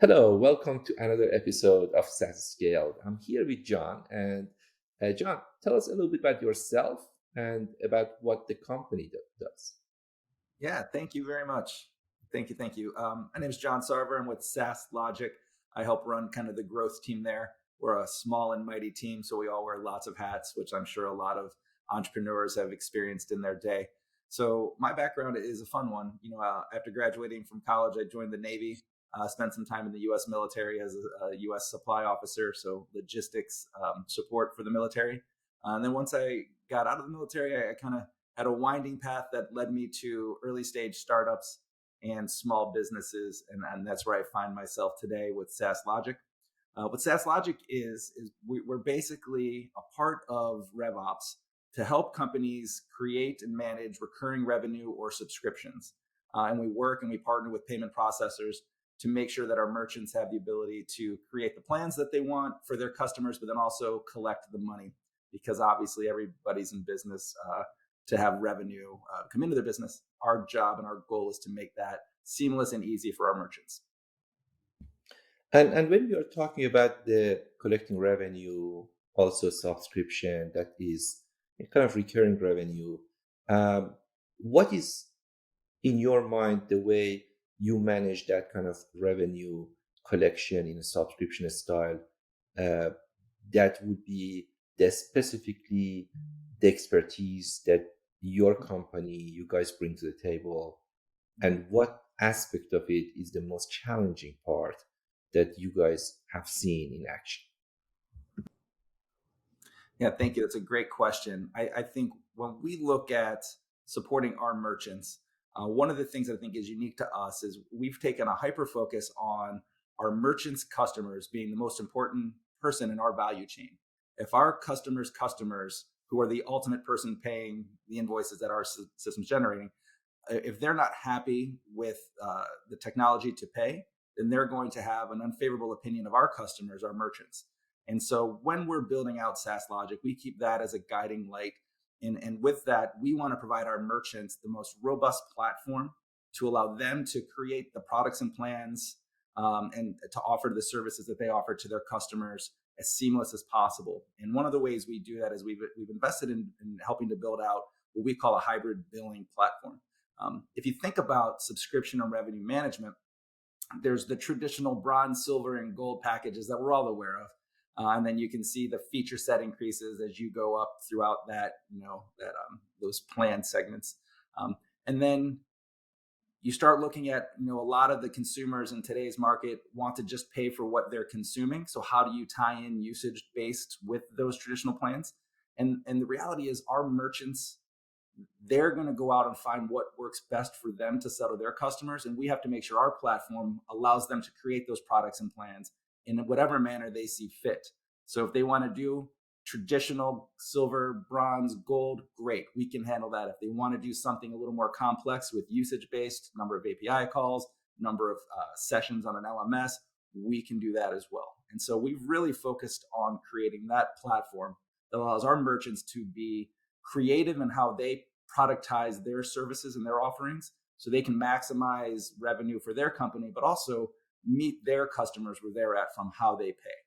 Hello, welcome to another episode of SaaS Scaled. I'm here with John. And John, tell us a little bit about yourself and about what the company does. Yeah, thank you very much. Thank you. My name is John Sarver. I'm with Saaslogic. I help run kind of the growth team there. We're a small and mighty team, so we all wear lots of hats, which I'm sure a lot of entrepreneurs have experienced in their day. So my background is a fun one. After graduating from college, I joined the Navy. Spent some time in the U.S. military as a U.S. supply officer, so logistics support for the military. And then once I got out of the military, I kind of had a winding path that led me to early stage startups and small businesses. And that's where I find myself today with Saaslogic. What Saaslogic is we're basically a part of RevOps to help companies create and manage recurring revenue or subscriptions. And we work and we partner with payment processors to make sure that our merchants have the ability to create the plans that they want for their customers, but then also collect the money, because obviously everybody's in business to have revenue come into their business. Our job and our goal is to make that seamless and easy for our merchants. And when we are talking about the collecting revenue, also subscription, that is a kind of recurring revenue, what is in your mind the way you manage that kind of revenue collection in a subscription style? Uh, that would be specifically the expertise that your company, you guys bring to the table, and what aspect of it is the most challenging part that you guys have seen in action? Yeah, thank you. That's a great question. I think when we look at supporting our merchants, one of the things I think is unique to us is we've taken a hyper focus on our merchants' customers being the most important person in our value chain. If our customers, who are the ultimate person paying the invoices that our system's generating, if they're not happy with the technology to pay, then they're going to have an unfavorable opinion of our customers, our merchants. And so when we're building out Saaslogic, we keep that as a guiding light. And with that, we want to provide our merchants the most robust platform to allow them to create the products and plans and to offer the services that they offer to their customers as seamless as possible. And one of the ways we do that is we've invested in helping to build out what we call a hybrid billing platform. If you think about subscription and revenue management, there's the traditional bronze, silver, and gold packages that we're all aware of. And then you can see the feature set increases as you go up throughout those plan segments. And then you start looking at, a lot of the consumers in today's market want to just pay for what they're consuming. So how do you tie in usage based with those traditional plans? And the reality is our merchants, they're going to go out and find what works best for them to settle their customers. And we have to make sure our platform allows them to create those products and plans in whatever manner they see fit. So if they want to do traditional silver, bronze, gold, great, we can handle that. If they want to do something a little more complex with usage-based, number of API calls, number of sessions on an LMS, we can do that as well. And so we've really focused on creating that platform that allows our merchants to be creative in how they productize their services and their offerings so they can maximize revenue for their company, but also meet their customers where they're at from how they pay.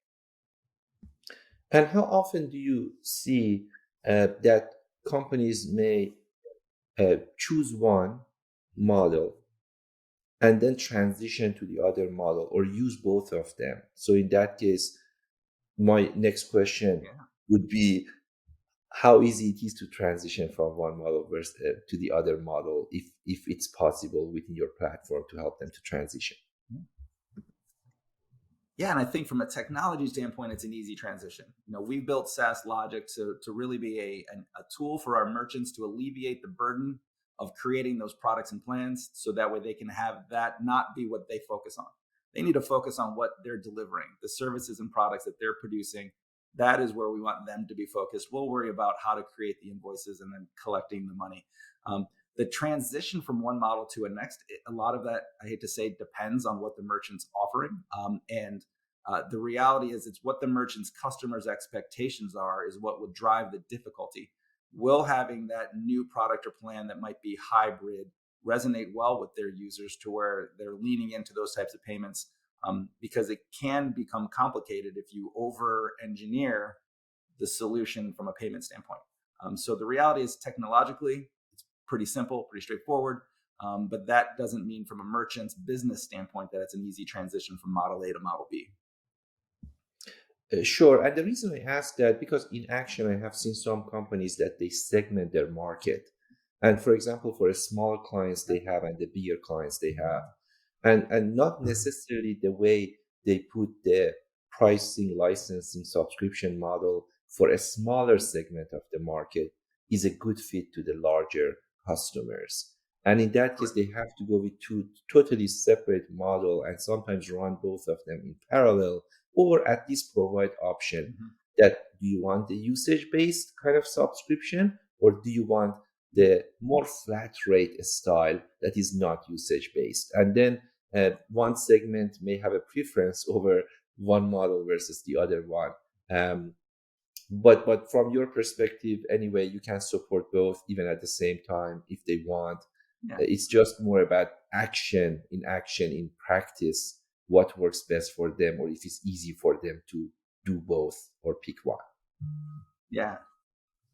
And how often do you see that companies may choose one model and then transition to the other model, or use both of them? So in that case, my next question would be how easy it is to transition from one model to the other model, if it's possible within your platform to help them to transition. Yeah, and I think from a technology standpoint, it's an easy transition. We've built Saaslogic to really be a tool for our merchants to alleviate the burden of creating those products and plans, so that way they can have that not be what they focus on. They need to focus on what they're delivering, the services and products that they're producing. That is where we want them to be focused. We'll worry about how to create the invoices and then collecting the money. The transition from one model to a next, a lot of that, I hate to say, depends on what the merchant's offering. The reality is it's what the merchant's customers' expectations are is what would drive the difficulty. Will having that new product or plan that might be hybrid resonate well with their users to where they're leaning into those types of payments? because it can become complicated if you over engineer the solution from a payment standpoint. So the reality is, technologically, it's pretty simple, pretty straightforward. But that doesn't mean from a merchant's business standpoint that it's an easy transition from model A to model B. Sure. And the reason I ask that, because in action, I have seen some companies that they segment their market. And for example, for the small clients they have and the bigger clients they have, and not necessarily the way they put the pricing, licensing, subscription model for a smaller segment of the market is a good fit to the larger customers. And in that case, they have to go with two totally separate model and sometimes run both of them in parallel, or at least provide option Mhm. that do you want the usage based kind of subscription, or do you want the more flat rate style that is not usage based? And then one segment may have a preference over one model versus the other one. Um, but from your perspective, anyway, you can support both even at the same time if they want. Yeah. It's just more about action, in practice, what works best for them, or if it's easy for them to do both or pick one. Yeah.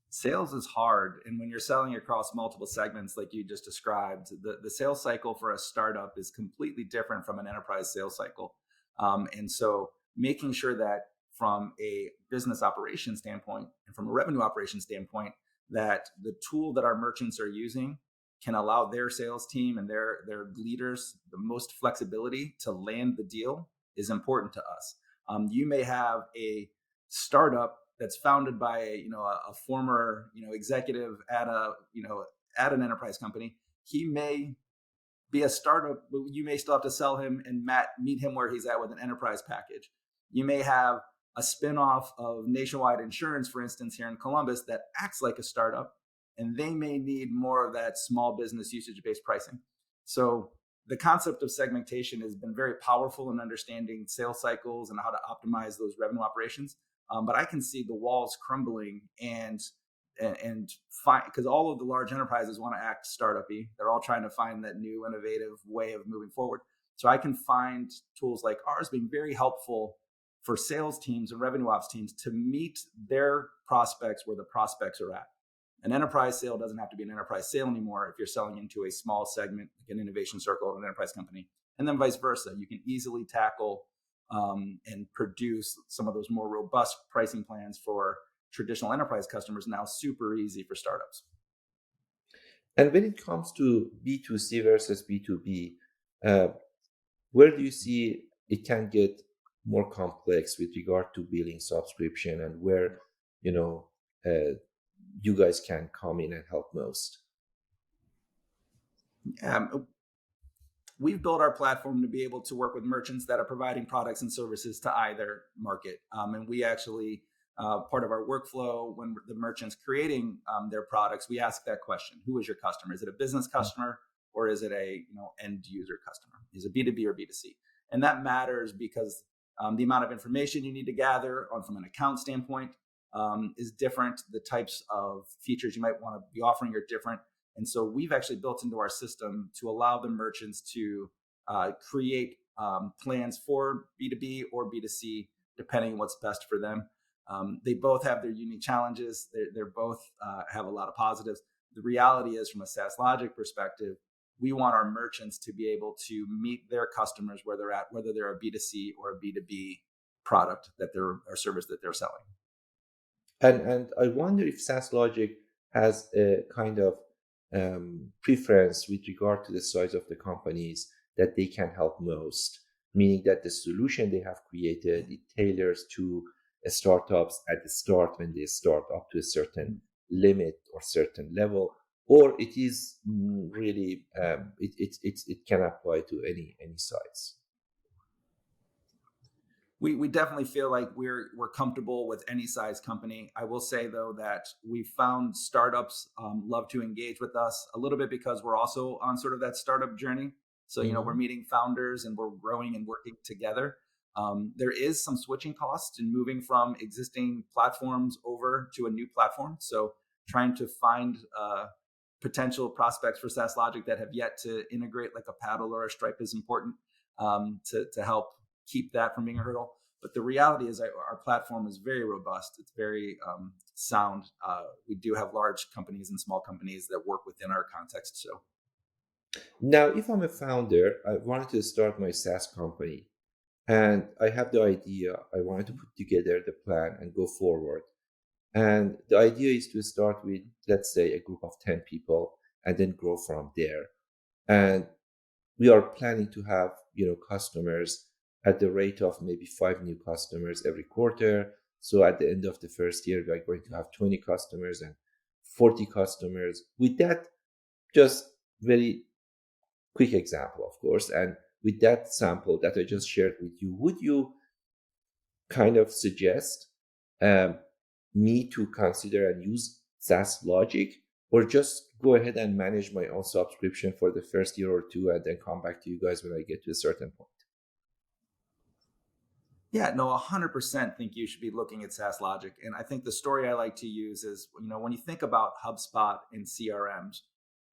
Sales is hard. And when you're selling across multiple segments, like you just described, the sales cycle for a startup is completely different from an enterprise sales cycle. And so making sure that from a business operation standpoint and from a revenue operation standpoint, that the tool that our merchants are using can allow their sales team and their leaders the most flexibility to land the deal is important to us. You may have a startup that's founded by a former executive at at an enterprise company. He may be a startup, but you may still have to sell him and meet him where he's at with an enterprise package. You may have a spinoff of Nationwide Insurance, for instance, here in Columbus, that acts like a startup, and they may need more of that small business usage-based pricing. So the concept of segmentation has been very powerful in understanding sales cycles and how to optimize those revenue operations. But I can see the walls crumbling and find, because all of the large enterprises want to act startup-y. They're all trying to find that new innovative way of moving forward. So I can find tools like ours being very helpful for sales teams and revenue ops teams to meet their prospects where the prospects are at. An enterprise sale doesn't have to be an enterprise sale anymore if you're selling into a small segment, like an innovation circle of an enterprise company, and then vice versa. You can easily tackle and produce some of those more robust pricing plans for traditional enterprise customers now super easy for startups. And when it comes to B2C versus B2B, uh, where do you see it can get more complex with regard to billing subscription, and where you know uh, you guys can come in and help most? We've built our platform to be able to work with merchants that are providing products and services to either market. And we actually, part of our workflow, when the merchant's creating their products, we ask that question: who is your customer? Is it a business customer, or is it a end user customer? Is it B2B or B2C? And that matters because the amount of information you need to gather on from an account standpoint is different. The types of features you might want to be offering are different. And so we've actually built into our system to allow the merchants to create plans for B2B or B2C, depending on what's best for them. They both have their unique challenges. They're both have a lot of positives. The reality is, from a Saaslogic perspective, we want our merchants to be able to meet their customers where they're at, whether they're a B2C or a B2B product that they're or service that they're selling. And I wonder if Saaslogic has a kind of preference with regard to the size of the companies that they can help most, meaning that the solution they have created, it tailors to startups at the start when they start up to a certain limit or certain level, or it is really it can apply to any size. We definitely feel like we're comfortable with any size company. I will say though that we found startups love to engage with us a little bit because we're also on sort of that startup journey. So we're Mhm. meeting founders and we're growing and working together. There is some switching costs in moving from existing platforms over to a new platform. So trying to find potential prospects for Saaslogic that have yet to integrate like a Paddle or a Stripe is important to help keep that from being a hurdle. But the reality is our platform is very robust. It's very sound. We do have large companies and small companies that work within our context. So Now, if I'm a founder, I wanted to start my SaaS company, and I have the idea. I wanted to put together the plan and go forward. And the idea is to start with, let's say, a group of 10 people and then grow from there. And we are planning to have, customers at the rate of maybe 5 new customers every quarter. So at the end of the first year, we are going to have 20 customers and 40 customers. With that, just very quick example, of course. And with that sample that I just shared with you, would you kind of suggest um, me to consider and use Saaslogic, or just go ahead and manage my own subscription for the first year or two and then come back to you guys when I get to a certain point? yeah, no, 100% think you should be looking at Saaslogic. And I think the story I like to use is, when you think about HubSpot and CRMs,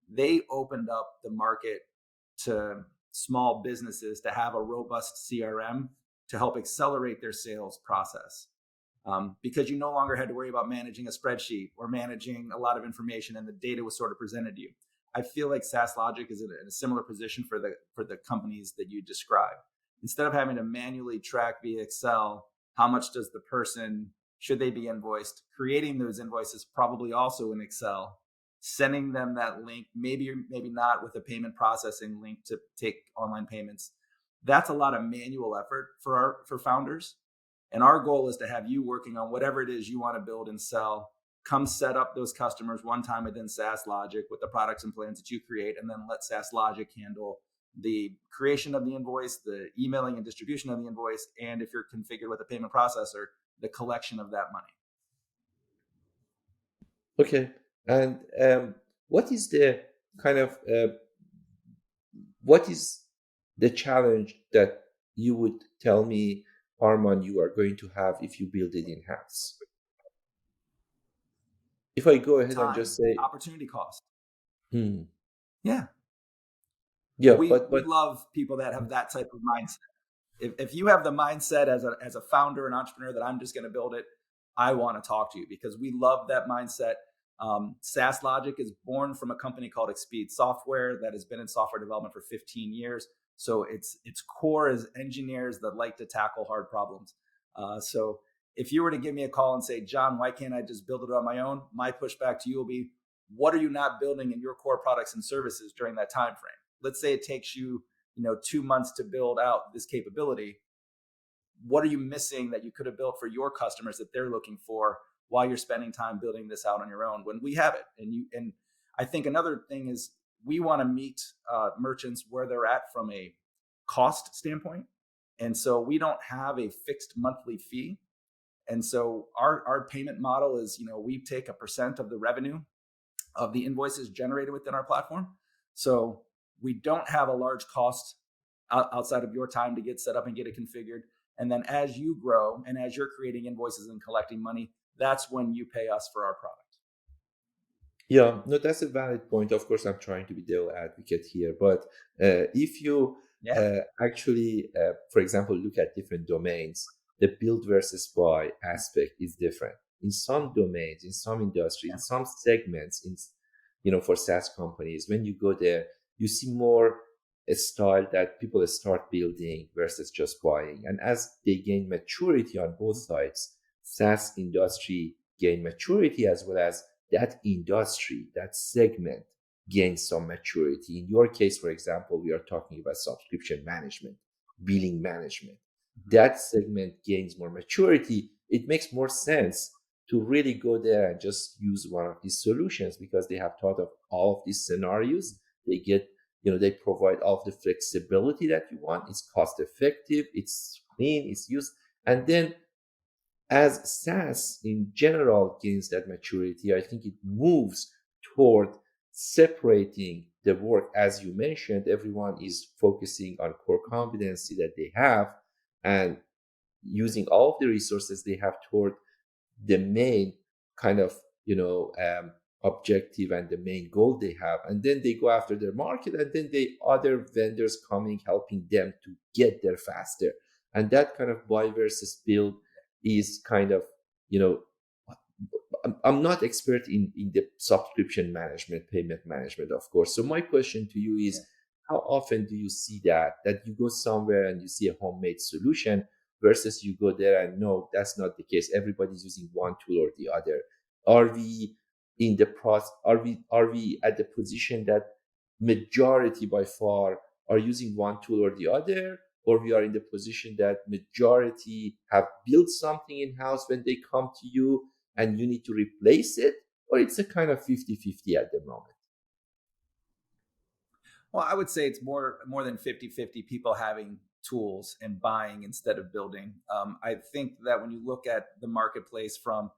they opened up the market to small businesses to have a robust CRM to help accelerate their sales process. Because you no longer had to worry about managing a spreadsheet or managing a lot of information, and the data was sort of presented to you. I feel like Saaslogic is in a similar position for the companies that you described. Instead of having to manually track via Excel how much does the person, should they be invoiced, creating those invoices probably also in Excel, sending them that link, maybe not with a payment processing link to take online payments. That's a lot of manual effort for founders. And our goal is to have you working on whatever it is you want to build and sell. Come set up those customers one time within Saaslogic with the products and plans that you create, and then let Saaslogic handle the creation of the invoice, the emailing and distribution of the invoice, and if you're configured with a payment processor, the collection of that money. Okay. And what is the kind of what is the challenge that you would tell me, Arman, you are going to have if you build it in house? If I go ahead and Time, just say, opportunity cost. hmm, Yeah. yeah, We but love people that have that type of mindset. If you have the mindset as a founder and entrepreneur that I'm just going to build it, I want to talk to you because we love that mindset. Saaslogic is born from a company called Expeed Software that has been in software development for 15 years. So its core is engineers that like to tackle hard problems. So if you were to give me a call and say, John, why can't I just build it on my own? My pushback to you will be, what are you not building in your core products and services during that time frame? Let's say it takes you 2 months to build out this capability. What are you missing that you could have built for your customers that they're looking for while you're spending time building this out on your own when we have it? And I think another thing is we want to meet merchants where they're at from a cost standpoint. And so we don't have a fixed monthly fee. And so our payment model is, we take a percent of the revenue of the invoices generated within our platform. So we don't have a large cost outside of your time to get set up and get it configured. And then as you grow and as you're creating invoices and collecting money, that's when you pay us for our product. yeah, no, that's a valid point. Of course, I'm trying to be devil advocate here, but if you Yeah. actually, for example, look at different domains, the build versus buy aspect is different. In some domains, in some industries, in Yeah. some segments, for SaaS companies, when you go there, you see more a style that people start building versus just buying. And as they gain maturity on both sides, SaaS industry gain maturity as well as that industry, that segment gains some maturity. In your case, for example, we are talking about subscription management, billing management. Mm-hmm. That segment gains more maturity. It makes more sense to really go there and just use one of these solutions because they have thought of all of these scenarios. They get, they provide all of the flexibility that you want. It's cost effective, it's clean, it's used. And then as SaaS in general gains that maturity, I think it moves toward separating the work. As you mentioned, everyone is focusing on core competency that they have and using all of the resources they have toward the main kind of, objective and the main goal they have. And then they go after their market, and then they other vendors coming, helping them to get there faster. And that kind of buy versus build is kind of, you know, I'm not expert in the subscription management, payment management, of course. So my question to you is, how often do you see that you go somewhere and you see a homemade solution versus you go there and no, that's not the case. Everybody's using one tool or the other. Are we in the process? Are we at the position that majority by far are using one tool or the other, or we are in the position that majority have built something in house when they come to you and you need to replace it, or it's a kind of 50-50 at the moment? Well, I would say it's more than 50-50 people having tools and buying instead of building. I think that when you look at the marketplace from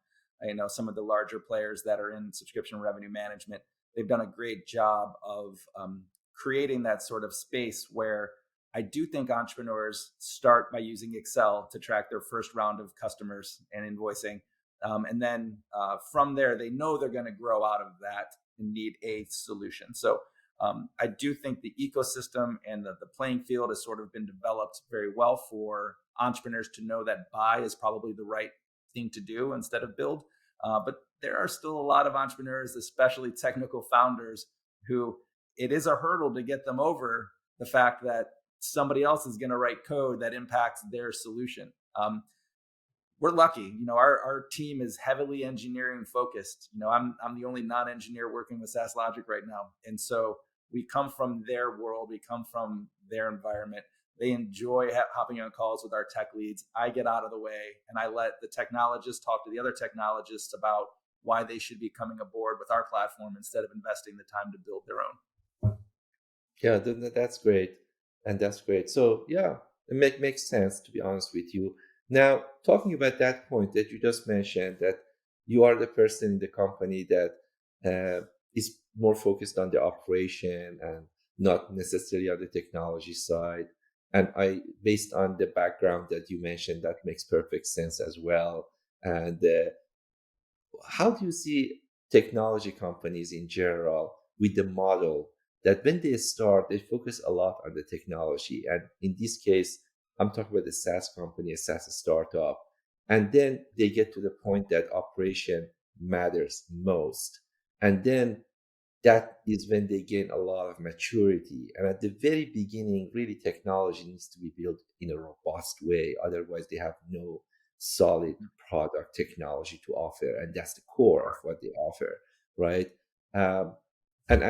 some of the larger players that are in subscription revenue management, they've done a great job of creating that sort of space where I do think entrepreneurs start by using Excel to track their first round of customers and invoicing. And then from there, they know they're going to grow out of that and need a solution. So I do think the ecosystem and the playing field has sort of been developed very well for entrepreneurs to know that buy is probably the right thing to do instead of build. But there are still a lot of entrepreneurs, especially technical founders, who it is a hurdle to get them over the fact that somebody else is going to write code that impacts their solution. We're lucky, our team is heavily engineering focused. I'm the only non-engineer working with Saaslogic right now, and so we come from their world, we come from their environment. They enjoy hopping on calls with our tech leads. I get out of the way and I let the technologists talk to the other technologists about why they should be coming aboard with our platform instead of investing the time to build their own. Yeah, that's great. And that's great. So yeah, makes sense, to be honest with you. Now, talking about that point that you just mentioned, that you are the person in the company that is more focused on the operation and not necessarily on the technology side. And based on the background that you mentioned, that makes perfect sense as well. And how do you see technology companies in general with the model that when they start, they focus a lot on the technology? And in this case, I'm talking about a SaaS company, a SaaS startup. And then they get to the point that operation matters most. And then that is when they gain a lot of maturity. And at the very beginning, really technology needs to be built in a robust way. Otherwise, they have no solid product technology to offer. And that's the core of what they offer, right? Um, and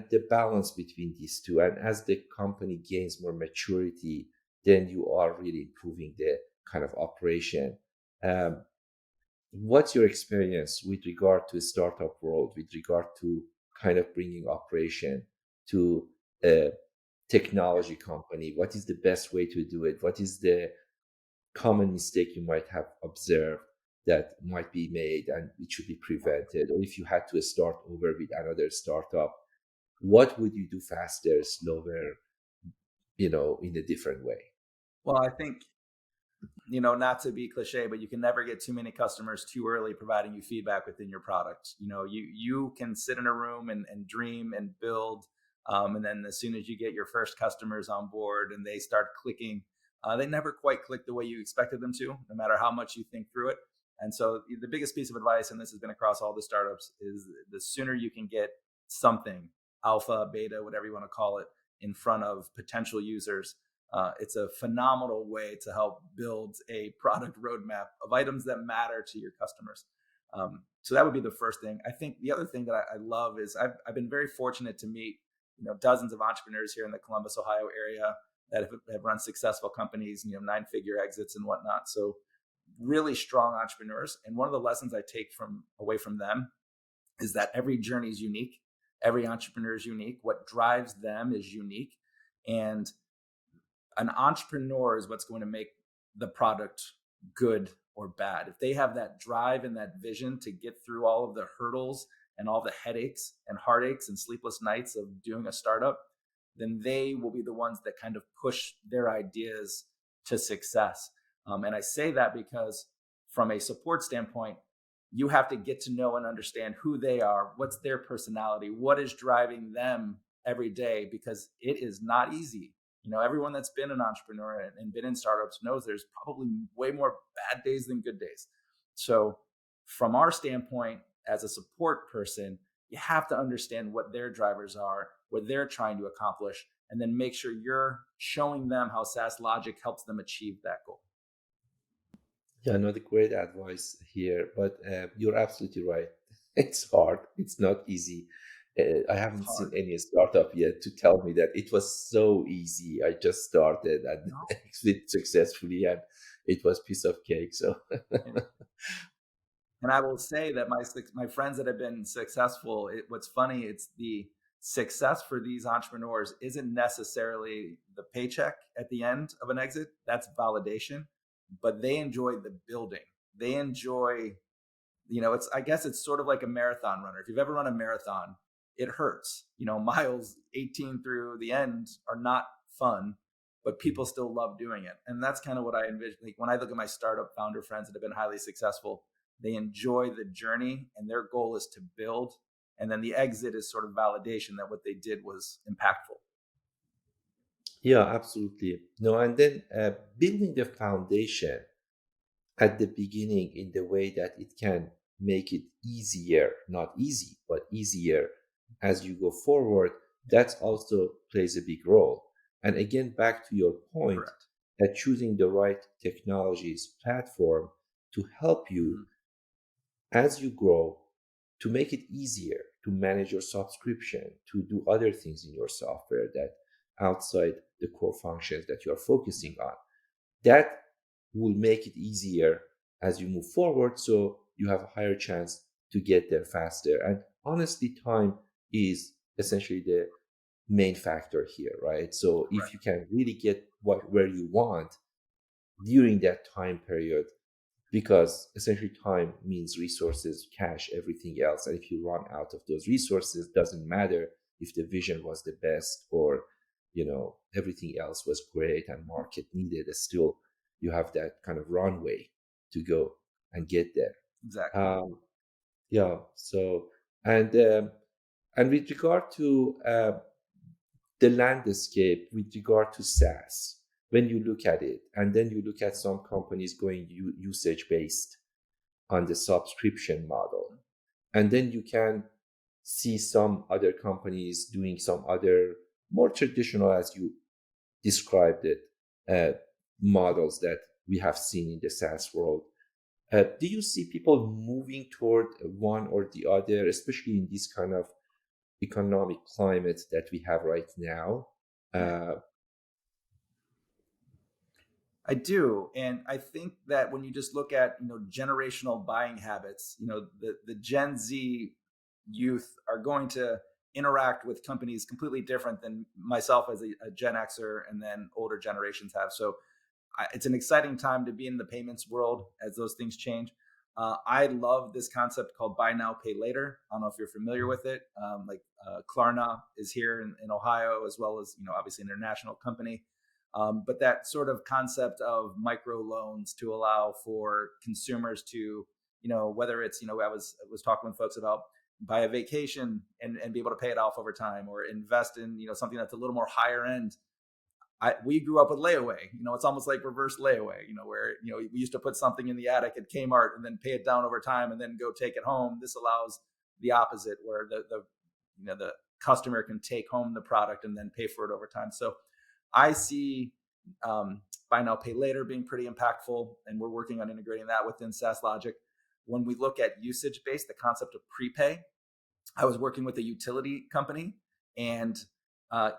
the balance between these two. And as the company gains more maturity, then you are really improving the kind of operation. Um, what's your experience with regard to startup world, with regard to kind of bringing operation to a technology company? What is the best way to do it? What is the common mistake you might have observed that might be made and it should be prevented? Or if you had to start over with another startup, what would you do faster, slower, in a different way? Well, I think, not to be cliche, but you can never get too many customers too early providing you feedback within your product. You can sit in a room and dream and build. And then as soon as you get your first customers on board and they start clicking, they never quite click the way you expected them to, no matter how much you think through it. And so the biggest piece of advice, and this has been across all the startups, is the sooner you can get something, alpha, beta, whatever you want to call it, in front of potential users, it's a phenomenal way to help build a product roadmap of items that matter to your customers. So that would be the first thing. I think the other thing that I love is I've been very fortunate to meet dozens of entrepreneurs here in the Columbus, Ohio area that have run successful companies, 9-figure exits and whatnot. So really strong entrepreneurs. And one of the lessons I take away from them is that every journey is unique. Every entrepreneur is unique. What drives them is unique. And an entrepreneur is what's going to make the product good or bad. If they have that drive and that vision to get through all of the hurdles and all the headaches and heartaches and sleepless nights of doing a startup, then they will be the ones that kind of push their ideas to success. And I say that because from a support standpoint, you have to get to know and understand who they are, what's their personality, what is driving them every day, because it is not easy. Everyone that's been an entrepreneur and been in startups knows there's probably way more bad days than good days. So from our standpoint, as a support person, you have to understand what their drivers are, what they're trying to accomplish, and then make sure you're showing them how Saaslogic helps them achieve that goal. Yeah, not a great advice here, but you're absolutely right. It's hard. It's not easy. I It's haven't seen hard. any startup yet to tell me that it was so easy. I just started and No. exited successfully, and it was piece of cake. So And, and I will say that my friends that have been successful, what's funny, it's the success for these entrepreneurs isn't necessarily the paycheck at the end of an exit. That's validation, but they enjoy the building. They enjoy, it's, I guess it's sort of like a marathon runner. If you've ever run a marathon, it hurts. Miles 18 through the end are not fun, but people still love doing it. And that's kind of what I envision. Like when I look at my startup founder friends that have been highly successful, they enjoy the journey and their goal is to build. And then the exit is sort of validation that what they did was impactful. yeah, absolutely. No, and then building the foundation at the beginning in the way that it can make it easier, not easy, but easier as you go forward, that also plays a big role. And again, back to your point Correct. that choosing the right technologies platform to help you Mm-hmm. as you grow, to make it easier to manage your subscription, to do other things in your software that outside the core functions that you're focusing on. That will make it easier as you move forward, so you have a higher chance to get there faster. And honestly, time is essentially the main factor here, right? So if Correct. you can really get where you want during that time period, because essentially time means resources, cash, everything else. And if you run out of those resources, doesn't matter if the vision was the best or everything else was great and market needed, still you have that kind of runway to go and get there. Exactly. Yeah. So and and with regard to the landscape with regard to SaaS, when you look at it, and then you look at some companies going usage based on the subscription model, and then you can see some other companies doing some other more traditional, as you described it, uh, models that we have seen in the SaaS world. Do you see people moving toward one or the other, especially in this kind of economic climate that we have right now? Yeah. Uh, I do, and I think that when you just look at generational buying habits, the Gen Z youth are going to interact with companies completely different than myself as a Gen Xer and then older generations have. So it's an exciting time to be in the payments world as those things change. I love this concept called buy now, pay later. I don't know if you're familiar with it. Klarna is here in Ohio, as well as obviously an international company. But that sort of concept of micro loans to allow for consumers to, whether it's, I was talking with folks about buy a vacation and be able to pay it off over time, or invest in, something that's a little more higher end. We grew up with layaway. It's almost like reverse layaway. Where we used to put something in the attic at Kmart and then pay it down over time and then go take it home. This allows the opposite, where the customer can take home the product and then pay for it over time. So I see buy now, pay later being pretty impactful, and we're working on integrating that within Saaslogic. When we look at usage based, the concept of prepay, I was working with a utility company, and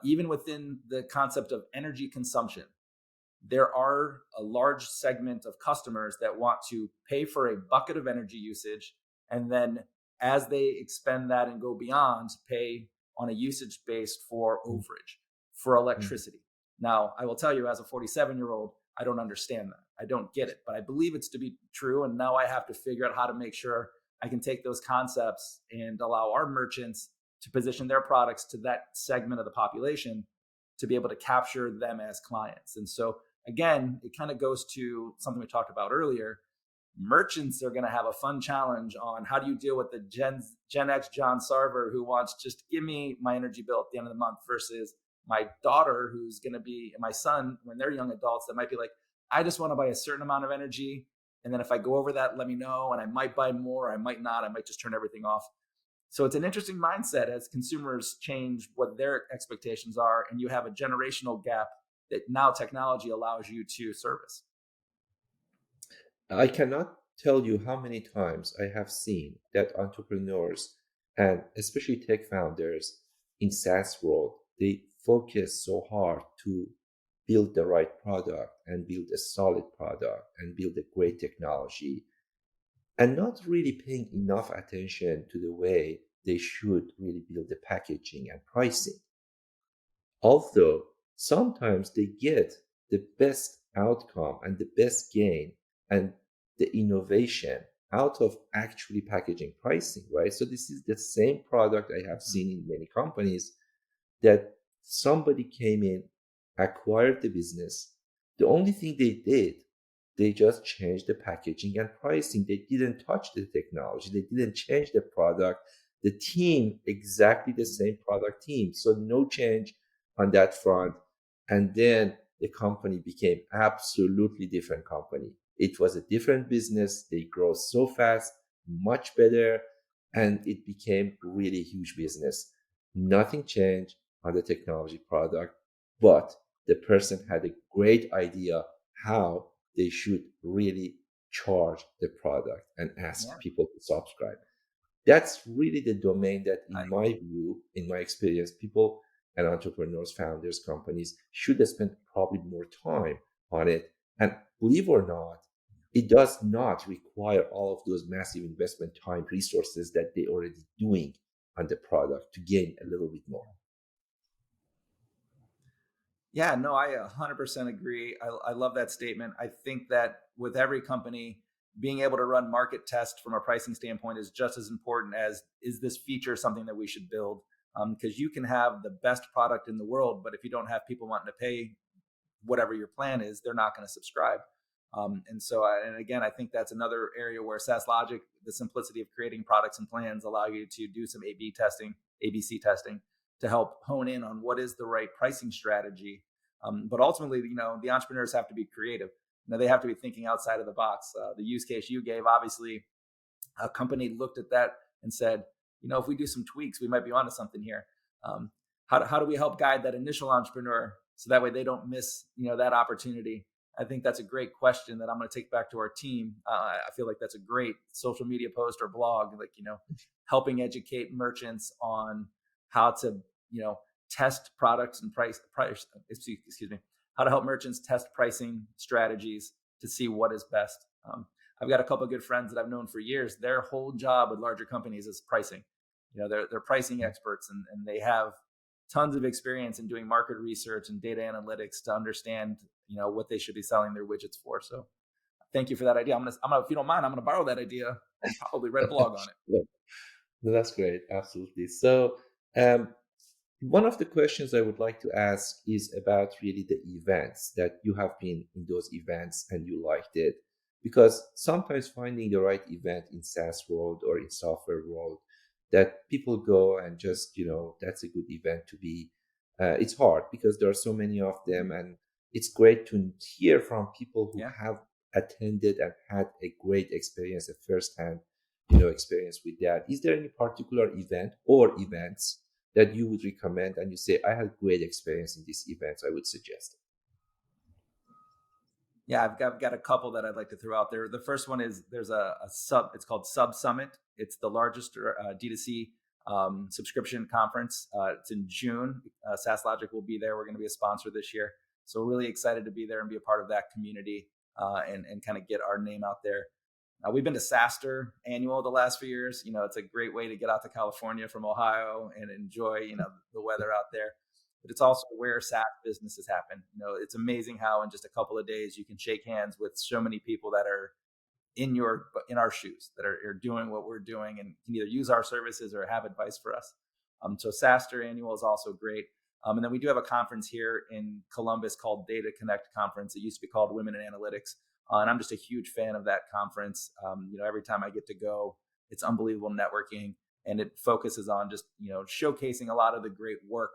even within the concept of energy consumption, there are a large segment of customers that want to pay for a bucket of energy usage, and then as they expend that and go beyond, pay on a usage based for overage for electricity. Now, I will tell you, as a 47-year-old, I don't understand that. I don't get it, but I believe it's to be true. And now I have to figure out how to make sure I can take those concepts and allow our merchants to position their products to that segment of the population to be able to capture them as clients. And so, again, it kind of goes to something we talked about earlier. Merchants are going to have a fun challenge on how do you deal with the Gen X John Sarver who wants just give me my energy bill at the end of the month versus my daughter, who's going to be my son when they're young adults, that might be like, I just want to buy a certain amount of energy. And then if I go over that, let me know. And I might buy more, I might not, I might just turn everything off. So it's an interesting mindset as consumers change what their expectations are, and you have a generational gap that now technology allows you to service. I cannot tell you how many times I have seen that entrepreneurs and especially tech founders in SaaS world, they focus so hard to build the right product and build a solid product and build a great technology and not really paying enough attention to the way they should really build the packaging and pricing. Although sometimes they get the best outcome and the best gain and the innovation out of actually packaging pricing, right? So this is the same product I have seen in many companies that somebody came in, acquired the business. The only thing they did, they just changed the packaging and pricing. They didn't touch the technology. They didn't change the product. The team, exactly the same product team. So no change on that front. And then the company became absolutely different company. It was a different business. They grow so fast, much better, and it became really huge business. Nothing changed on the technology product, but the person had a great idea how they should really charge the product and ask Yeah. people to subscribe. That's really the domain that, I, in my view, in my experience, people and entrepreneurs, founders, companies should spend probably more time on it. And believe it or not, it does not require all of those massive investment time resources that they're already doing on the product to gain a little bit more. Yeah, no, I 100% agree. I love that statement. I think that with every company, being able to run market tests from a pricing standpoint is just as important as, is this feature something that we should build? Because you can have the best product in the world, but if you don't have people wanting to pay whatever your plan is, they're not going to subscribe. And again, I think that's another area where Saaslogic, the simplicity of creating products and plans, allow you to do some A/B testing, ABC testing, to help hone in on what is the right pricing strategy. But ultimately, the entrepreneurs have to be creative. They have to be thinking outside of the box. The use case you gave, obviously, a company looked at that and said, if we do some tweaks, we might be onto something here. How do we help guide that initial entrepreneur so that way they don't miss that opportunity? I think that's a great question that I'm going to take back to our team. I feel like that's a great social media post or blog, like helping educate merchants on how to test products and price excuse me, how to help merchants test pricing strategies to see what is best. I've got a couple of good friends that I've known for years. Their whole job with larger companies is pricing. They're pricing experts, and they have tons of experience in doing market research and data analytics to understand what they should be selling their widgets for. So thank you for that idea. I'm gonna if you don't mind, I'm gonna borrow that idea and probably write a blog on it. Yeah, no, that's great. Absolutely. So, um, one of the questions I would like to ask is about really the events that you have been in those events and you liked it. Because sometimes finding the right event in SaaS world or in software world that people go and just, that's a good event to be, it's hard because there are so many of them. And it's great to hear from people who Yeah. have attended and had a great experience, a firsthand, experience with that. Is there any particular event or events that you would recommend and you say, I had great experience in these events, I would suggest Yeah, I've got a couple that I'd like to throw out there. The first one is there's a sub. It's called Sub Summit. It's the largest D2C subscription conference. It's in June. SaaSlogic will be there. We're going to be a sponsor this year, so we're really excited to be there and be a part of that community and kind of get our name out there. We've been to SaaSter annual the last few years. It's a great way to get out to California from Ohio and enjoy the weather out there, but it's also where SaaS businesses happen. It's amazing how in just a couple of days you can shake hands with so many people that are in our shoes, that are doing what we're doing and can either use our services or have advice for us. So SaaSter annual is also great. And then we do have a conference here in Columbus called Data Connect Conference. It used to be called Women in Analytics. And I'm just a huge fan of that conference. Every time I get to go, it's unbelievable networking, and it focuses on just showcasing a lot of the great work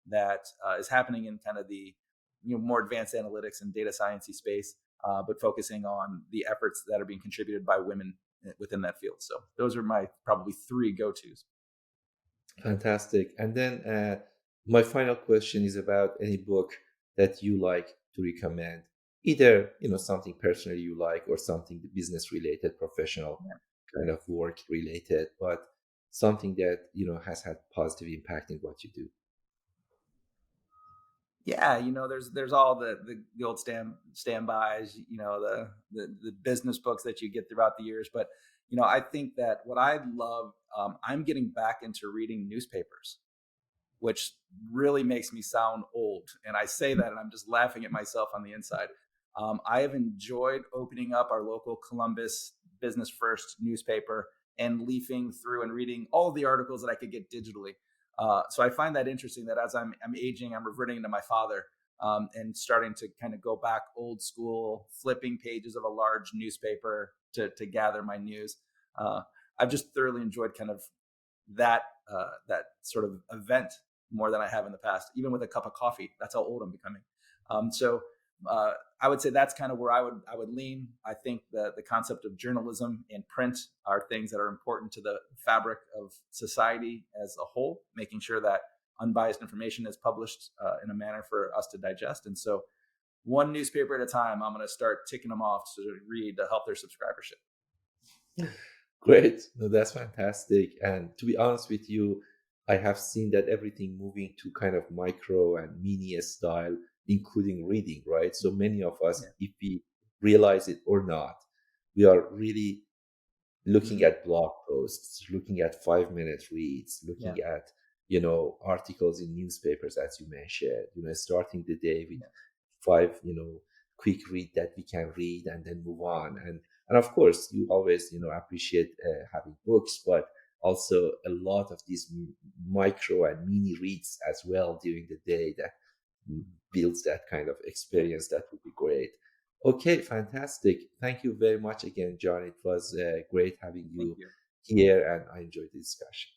that is happening in kind of the more advanced analytics and data sciencey space, but focusing on the efforts that are being contributed by women within that field. So those are my probably three go-tos. Fantastic. And then my final question is about any book that you like to recommend, either something personally you like or something business related, professional Yeah. kind of work related, but something that has had positive impact in what you do. Yeah, there's all the old standbys, the business books that you get throughout the years. But I think that what I love, I'm getting back into reading newspapers, which really makes me sound old. And I say that and I'm just laughing at myself on the inside. I have enjoyed opening up our local Columbus Business First newspaper and leafing through and reading all of the articles that I could get digitally. So I find that interesting that as I'm aging, I'm reverting to my father, and starting to kind of go back old school, flipping pages of a large newspaper to gather my news. I've just thoroughly enjoyed kind of that sort of event more than I have in the past, even with a cup of coffee. That's how old I'm becoming. So I would say that's kind of where I would lean. I think the concept of journalism and print are things that are important to the fabric of society as a whole, making sure that unbiased information is published in a manner for us to digest. And so, one newspaper at a time, I'm going to start ticking them off to read to help their subscribership. Great. No, that's fantastic. And to be honest with you, I have seen that everything moving to kind of micro and mini style, including reading, right? So many of us, Yeah. if we realize it or not, we are really looking Mm, at blog posts, looking at 5 minute reads, yeah. looking at, articles in newspapers, as you mentioned, starting the day with Yeah. five, quick read that we can read and then move on. And of course, you always, appreciate having books, but also a lot of these micro and mini reads as well during the day that builds that kind of experience. That would be great. Okay, fantastic. Thank you very much again, John. It was great having Thank you you. here, and I enjoyed the discussion.